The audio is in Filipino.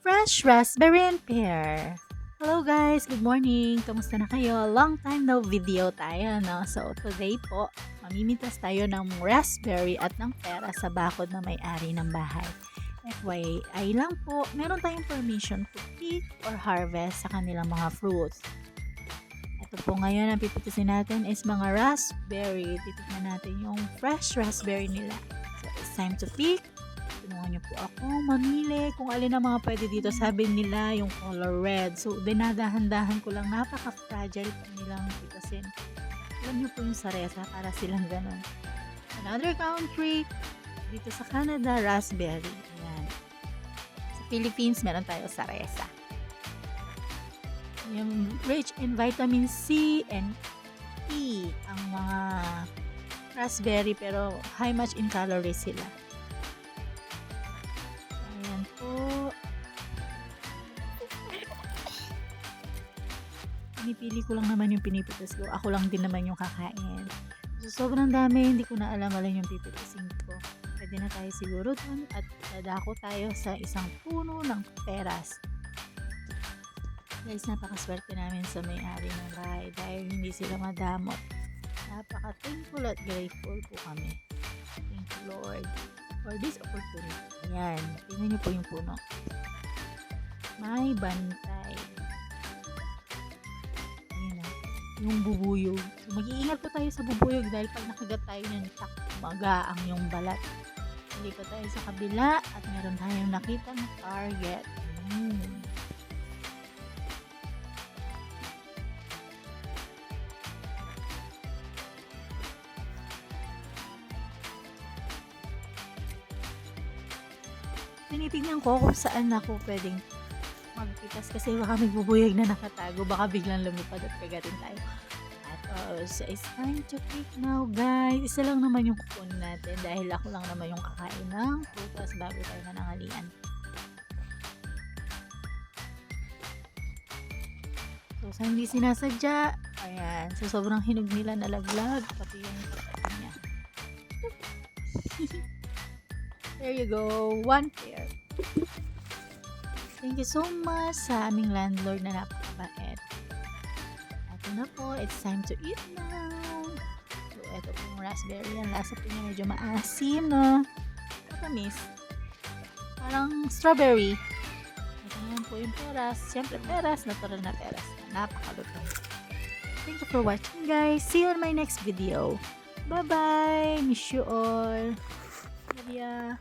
Fresh raspberry and pear. Hello guys, good morning. Kamusta na kayo? Long time no video tayo, no? So today po, mamimitas tayo ng raspberry at ng pera sa bakod na may-ari ng bahay. FYI lang po, meron tayong permission to pick or harvest sa kanilang mga fruits. Ito po ngayon ang pipitusin natin is mga raspberry. Titignan natin yung fresh raspberry nila. So it's time to pick. Tulungan niyo po ako mamili kung alin ang mga pwede dito. Sabi nila yung color red. So, dinadahan-dahan ko lang. Napaka-fragile po nilang pitasin. Alam niyo po yung saresa para silang ganun. Another country, dito sa Canada, raspberry. Ayan. Sa Philippines, meron tayo saresa. Yung rich in vitamin C and E ang mga raspberry pero high much in calories sila. Pinipili ko lang naman yung pinipitas ko. Ako lang din naman yung kakain. So, sobrang dami. Hindi ko na alam alin yung pipitasin ko. Pwede na tayo siguro dun at dadako tayo sa isang puno ng peras. Guys, napakaswerte namin sa may-ari ng bahay dahil hindi sila madamot. Napaka-thankful at grateful po kami. Thank you, Lord, for this opportunity. Ayan. Tingnan niyo po yung puno. May bantay. Yung bubuyog. So, mag-iingat po tayo sa bubuyog dahil pag nakagat tayo niyan, magaang yung balat. Lipat tayo sa kabila at meron tayong nakita na target. Tinitignan ko kung saan ako pwedeng magpitas kasi baka may bubuyog na nakatago, baka biglang lumipad at kagatin tayo. So it's time to pick now, guys. Isa lang naman yung kukunin natin dahil ako lang naman yung kakain ng prutas bago tayo nanangalian. So sa hindi sinasadya, ayan, sa sobrang hinog nila nalaglag pati yung niya. There you go, one pair. Thank you so much sa aming landlord na napakabait. Ito na po, it's time to eat now. So, ito po yung raspberry. Ang lasa po niya medyo maasim, no? Matamis. Parang strawberry. Ito naman po yung peras. Siyempre peras, natural na peras. Napakalutong. Thank you for watching, guys. See you on my next video. Bye-bye. Miss you all. Love ya.